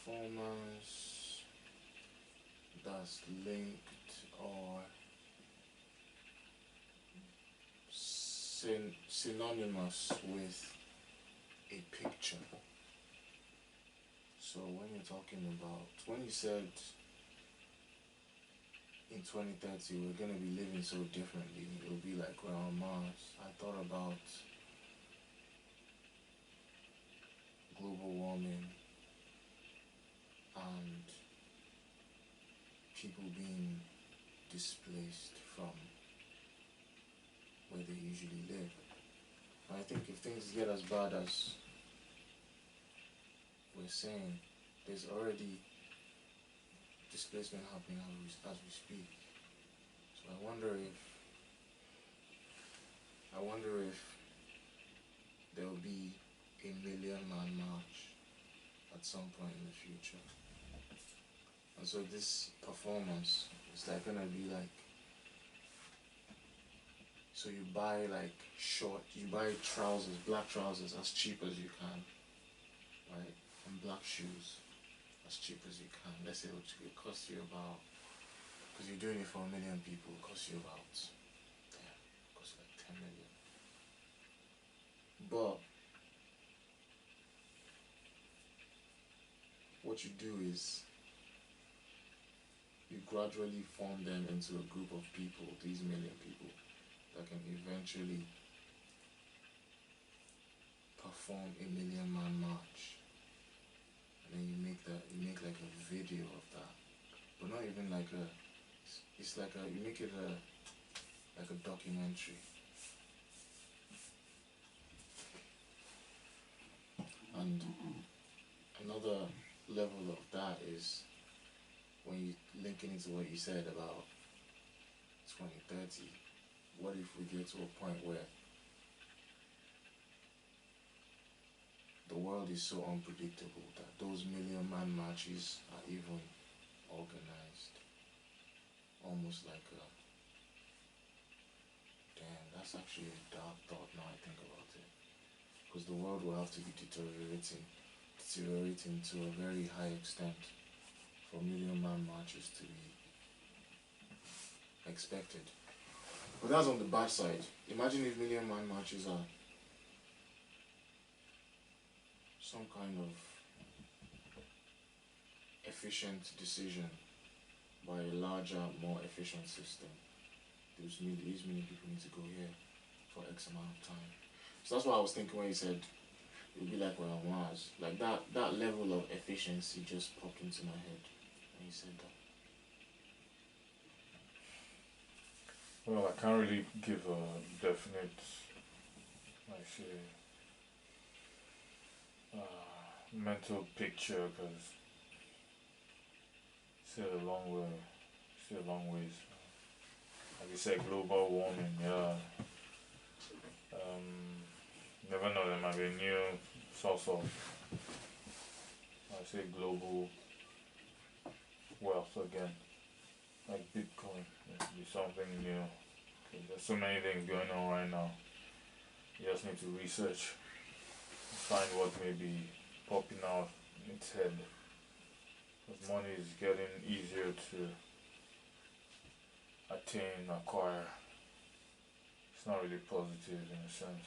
performance that's linked or synonymous with a picture. So when you're talking about, when you said in 2030 we're going to be living so differently, it'll be like we're on Mars, I thought about global warming and people being displaced from where they usually live. And I think if things get as bad as we're saying, there's already displacement happening as we speak. So I wonder if there'll be a million man march at some point in the future. And so this performance is like gonna be like, so you buy like you buy trousers, black trousers as cheap as you can, right? And black shoes as cheap as you can. Let's say it costs you about, because you're doing it for 1 million people, it costs you about, damn, it costs like 10 million. But what you do is you gradually form them into a group of people, these million people, that can eventually perform a million man march. And then you make like a video of that. But not even like it's like you make it like a documentary. And another level of that is when you link it into what you said about 2030, what if we get to a point where the world is so unpredictable that those million man marches are even organized? Almost like damn, that's actually a dark thought now I think about it. Because the world will have to be deteriorating to a very high extent for million man marches to be expected. But that's on the bad side. Imagine if million man marches are some kind of efficient decision by a larger, more efficient system. These many people need to go here for X amount of time. So that's what I was thinking when you said it would be like we're on Mars. Like that level of efficiency just popped into my head when you said that. Well, I can't really give a definite, like say, mental picture because still a long way, still a long ways. Like you said, global warming, yeah. Never know, there might be a new source of, I say, global wealth again, like Bitcoin. It could be something new. There's so many things going on right now. You just need to research, find what may be popping out in its head. Because money is getting easier to attain, acquire. It's not really positive in a sense.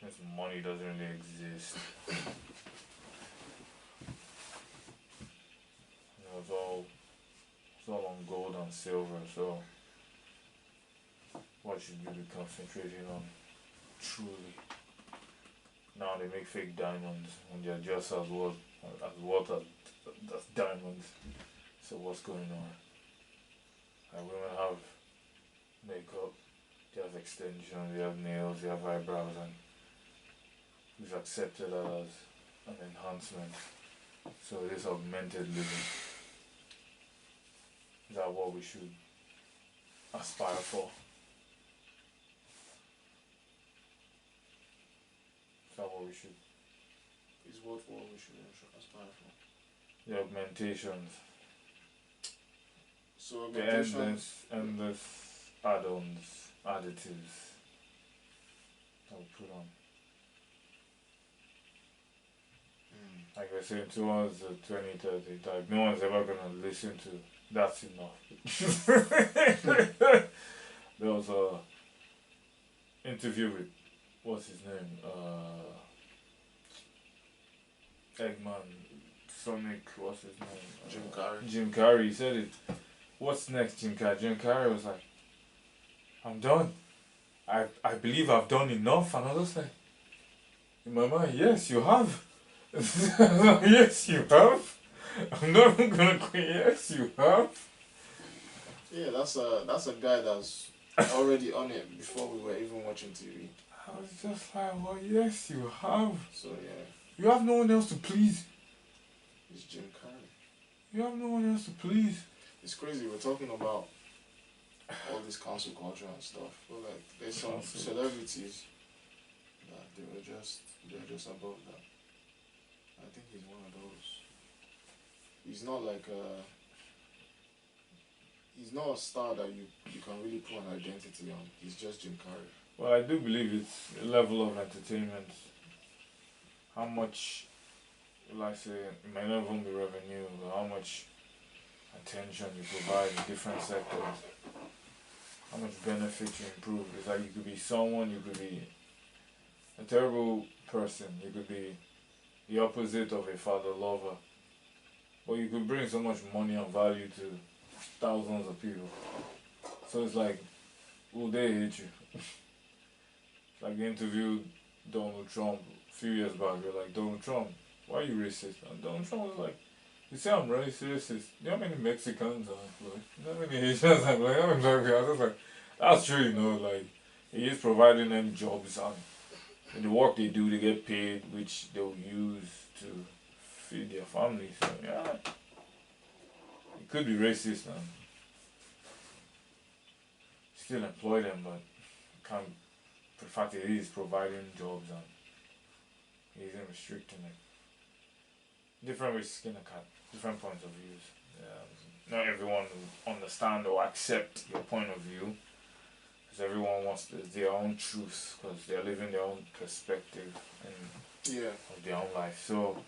Since money doesn't really exist. It's all on gold and silver, so what should we be concentrating on truly? Now they make fake diamonds and they're just as worth as diamonds. So what's going on? And women have makeup, they have extensions, they have nails, they have eyebrows, and we've accepted that as an enhancement. So this augmented living, is that what we should aspire for? Is that what we should? Is what we should aspire for? The augmentations. So The endless add-ons, additives that we put on. Like they're saying towards the 2030 type, no one's ever gonna listen to That's Enough. There was a interview with what's his name? Eggman, Sonic, what's his name? Jim Carrey. Jim Carrey. He said it. What's next, Jim Carrey? Jim Carrey was like, I'm done. I believe I've done enough. And I was like, in my mind, yes, you have. Yes, you have. I'm not gonna quit. Yes, you have. Yeah, that's a guy that's already on it before we were even watching TV. I was just like, well, yes, you have. So yeah, You have no one else to please. it's Jim Carrey. You have no one else to please. It's crazy. We're talking about all this cancel culture and stuff, but like there's some Cancel. celebrities that they're just above that. I think he's one of those. He's not like he's not a star that you can really put an identity on. He's just Jim Carrey. Well, I do believe it's a level of entertainment. How much, like I say, it might not even be revenue, but how much attention you provide in different sectors, how much benefit you improve. It's like you could be someone, you could be a terrible person, you could be the opposite of a father lover, but you could bring so much money and value to thousands of people. So it's like, will they hate you? Like they interviewed Donald Trump a few years back. They're like, Donald Trump, why are you racist? And Donald Trump was like, you say I'm racist. Do you know how many Mexicans I employ? You know how many Asians I employ? I was just like, that's true, you know, like, he is providing them jobs and in the work they do, they get paid, which they'll use to feed their families. So, yeah, it could be racist and still employ them, but can't. The fact that he is providing jobs and he isn't restricting it. Different ways to skin a cat, different points of views. Not everyone will understand or accept your point of view, because everyone wants their own truth, because they're living their own perspective and of their own life. So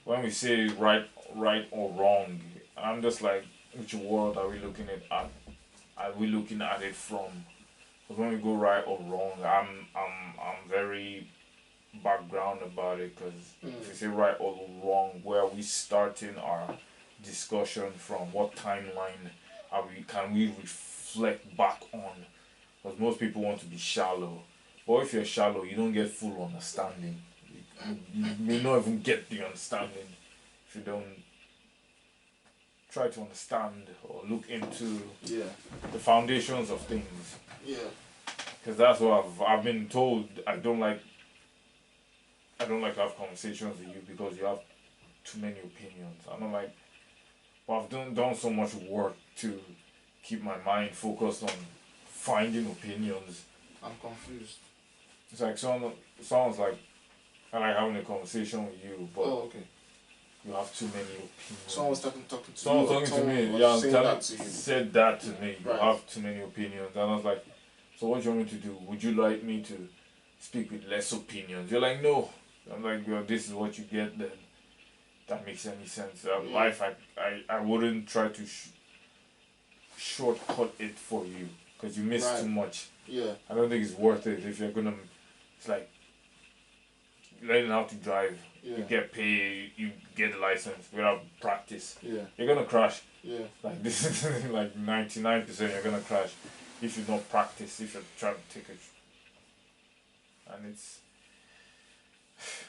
when we say right or wrong, I'm just like, which world are we looking at? Are we looking at it from? Because when we go right or wrong, I'm very background about it. Because if you say right or wrong, where are we starting our discussion from? What timeline can we reflect back on? Because most people want to be shallow, but if you're shallow, you don't get full understanding. You may not even get the understanding if you don't try to understand or look into the foundations of things. Yeah. Because that's what I've been told. I don't like to have conversations with you because you have too many opinions. I'm not like, but I've done so much work to keep my mind focused on finding opinions. I'm confused. It's like someone's like, I like having a conversation with you, but you have too many opinions. Someone's talking to you. Someone's talking to me. Yeah, said that to me. You Right. have too many opinions, and I was like, so what do you want me to do? Would you like me to speak with less opinions? You're like, no. I'm like, well, this is what you get then. That makes any sense. Life, I wouldn't try to shortcut it for you because you miss too much. Yeah. I don't think it's worth it if you're gonna. It's like learning how to drive. Yeah. You get paid, you get a license without practice. Yeah. You're gonna crash. Yeah. Like this is like 99% you're gonna crash if you don't practice, if you're trying to take it. And it's,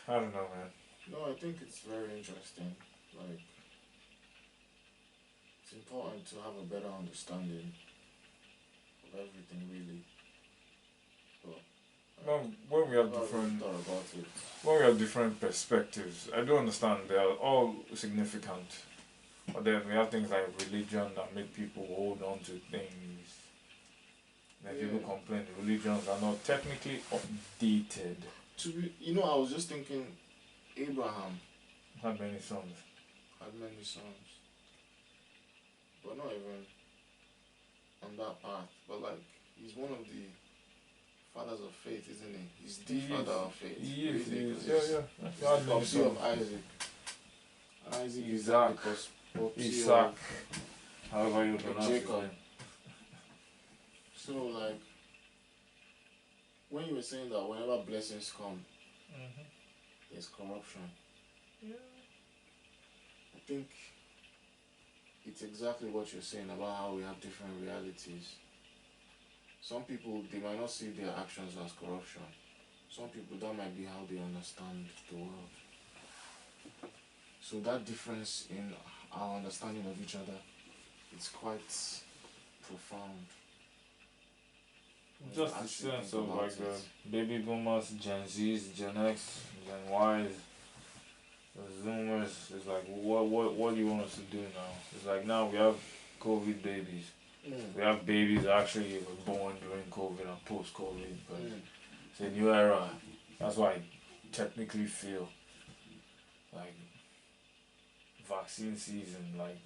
I don't know, man. No, I think it's very interesting. Like, it's important to have a better understanding of everything, really. But When we have I've different, thought about it. when we have different perspectives, I do understand they are all significant. But then we have things like religion that make people hold on to things. Then people complain religions are not technically updated. I was just thinking, Abraham Had many sons. had many sons, but not even on that path. But like, he's one of the fathers of faith, isn't he? He's the father of faith. He is. Really, 'cause Yeah. he's the prophecy of Isaac. Isaac is Isaac, because Popsy Isaac, of however you pronounce his Jacob. name. So like when you were saying that whenever blessings come, there's corruption. Yeah. I think it's exactly what you're saying about how we have different realities. Some people, they might not see their actions as corruption. Some people, that might be how they understand the world. So that difference in our understanding of each other, it's quite profound. When you Just the actually sense think of about like it. the baby boomers, Gen Zs, Gen X, Gen Ys, the Zoomers. It's like what do you want us to do now? It's like now we have COVID babies. We have babies actually born during COVID and post COVID, but it's a new era. That's why I technically feel like vaccine season. Like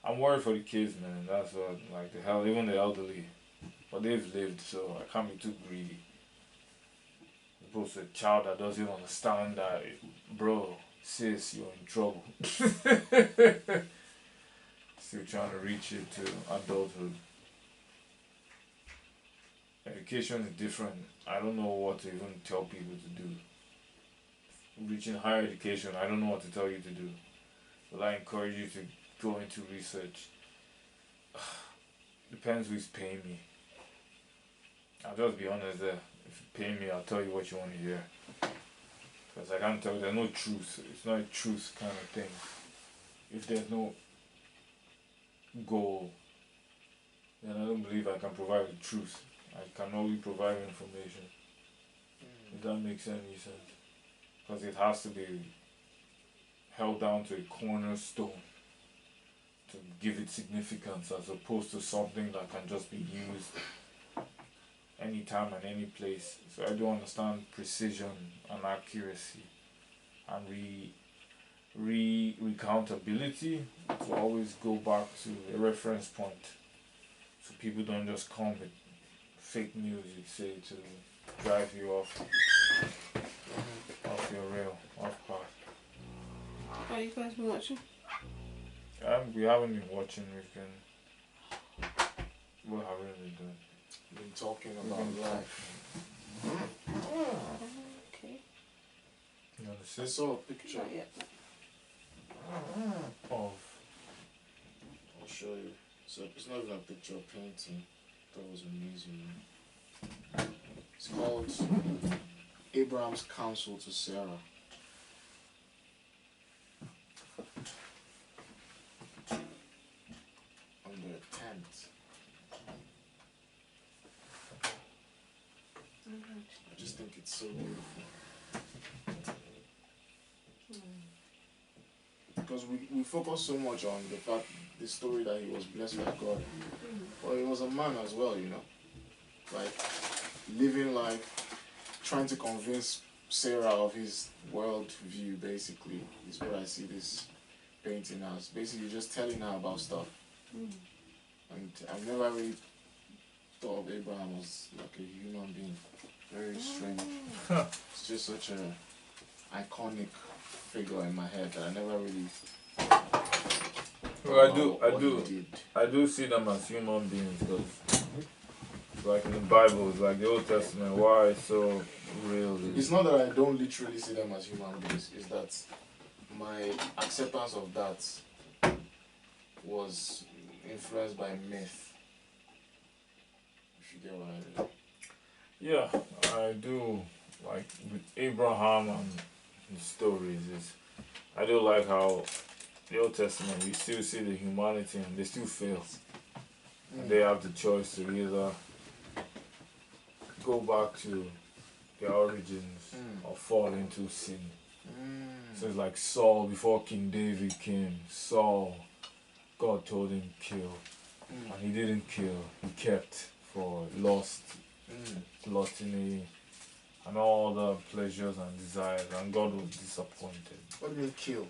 I'm worried for the kids, man. That's what like the hell, even the elderly. But they've lived, so I can't be too greedy. As opposed to a child that doesn't understand that, bro, sis, you're in trouble. Still trying to reach it to adulthood. Education is different. I don't know what to even tell people to do. Reaching higher education, I don't know what to tell you to do. But I encourage you to go into research. Depends who's paying me. I'll just be honest there. If you pay me, I'll tell you what you want to hear. Because I can't tell you, there's no truth. It's not a truth kind of thing. If there's no goal, then I don't believe I can provide the truth. I can only provide information. If that makes any sense. Because it has to be held down to a cornerstone to give it significance as opposed to something that can just be used anytime and any place. So I do understand precision and accuracy and recountability to always go back to a reference point so people don't just come with fake news, you say, to drive you off your rail, off path. Are you guys been watching? We haven't been watching. What have we been doing? Been talking about life. Okay. You want to I sit saw a picture Not yet. of I'll show you. So it's not even a picture of painting. That was amazing. It's called Abraham's Counsel to Sarah. On the 10th. I just think it's so beautiful. Because we focus so much on the fact, the story that he was blessed by God. But he was a man as well, you know. Like, living life, trying to convince Sarah of his world view, basically, is what I see this painting as. Basically, just telling her about stuff. And I've never really thought of Abraham as like a human being. Very strange. It's just such a iconic figure in my head that I never really. Well, I did. do see them as human beings because, like in the Bible, it's like the Old Testament. Why it's so real? It's not that I don't literally see them as human beings. It's that my acceptance of that was influenced by myth. If you get what I mean. Yeah, I do. Like with Abraham and his stories, I do like how the Old Testament we still see the humanity and they still fail. And they have the choice to either go back to their origins or fall into sin. So it's like Saul before King David came. Saul, God told him kill, and he didn't kill. He kept for lust in and all the pleasures and desires, and God was disappointed. What do you mean kill?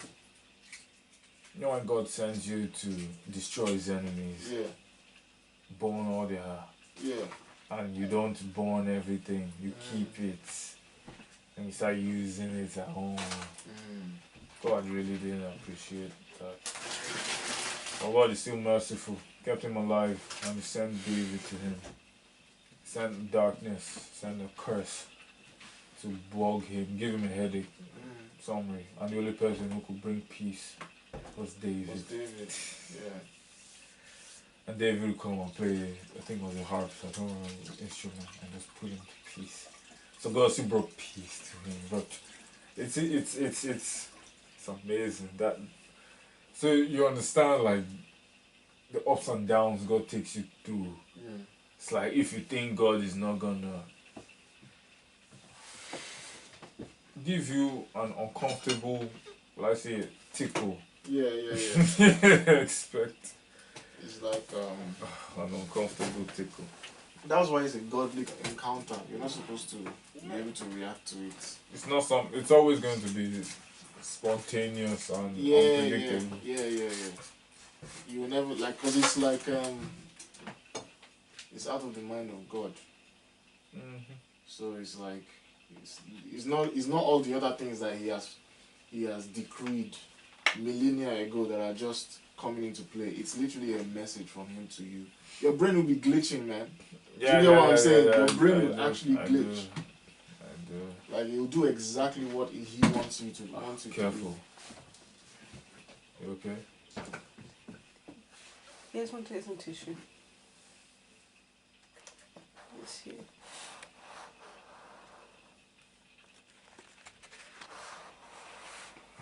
You know when God sends you to destroy his enemies, Yeah. burn all their, and you don't burn everything, you keep it, and you start using it at home. God really didn't appreciate that. But God is still merciful, kept him alive, and he sent David to him. Sent darkness, sent a curse to bug him, give him a headache. Summary. And the only person who could bring peace was David. Yeah. And David would come and play, I think it was a harp, I don't remember the instrument, and just put him to peace. So God still brought peace to him. But it's amazing that. So you understand, like, the ups and downs God takes you through. Yeah. It's like if you think God is not gonna give you an uncomfortable, let's say, tickle. Yeah. Expect It's like an uncomfortable tickle. that's why it's a godly encounter. You're not supposed to be able to react to it. It's not some. It's always going to be spontaneous and unpredictable. Yeah. You will never like, cause it's like it's out of the mind of God. So it's like it's not all the other things that he has decreed millennia ago that are just coming into play. It's literally a message from him to you. Your brain will be glitching, man. Do you get what I'm saying? Your brain will actually glitch. I do. Like he'll do exactly what he wants you to Careful. You okay? Yeah, I just want to take some tissue. It's here.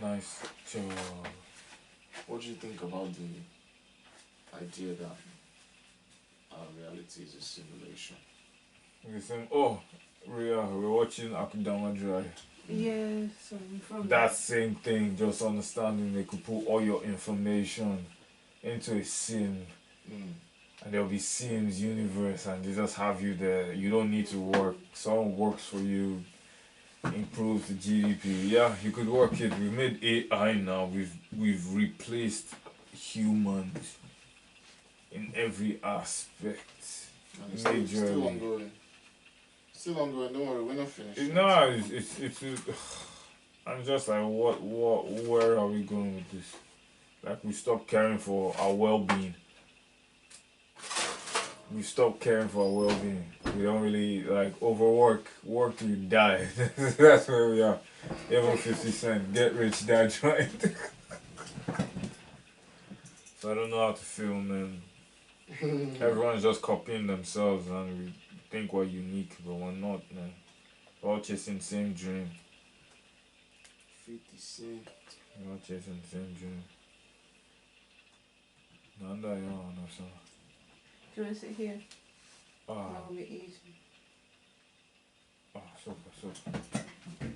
Nice. So, what do you think about the idea that our reality is a simulation? you think, oh, we're watching Akudama Dry. Yeah, so from That same thing, just understanding they could put all your information into a sim. And there'll be Sims universe, and they just have you there. You don't need to work. Someone works for you, improves the GDP. Yeah, you could work it. We've made AI now. We've replaced humans in every aspect. And it's still Majorly. ongoing. Still ongoing. Don't worry, we're not finished. No, it's I'm just like, where are we going with this? Like, we stopped caring for our well-being. We stop caring for our well-being. We don't really like overwork, work till you die. That's where we are. Even 50 Cent, get rich, die trying. So I don't know how to feel, man. Everyone's just copying themselves, and we think we're unique, but we're not, man. We're all chasing the same dream. 50 Cent. We're all chasing the same dream. Nanda, you know, so. Do you want to sit here? Ah, That will be easy. super.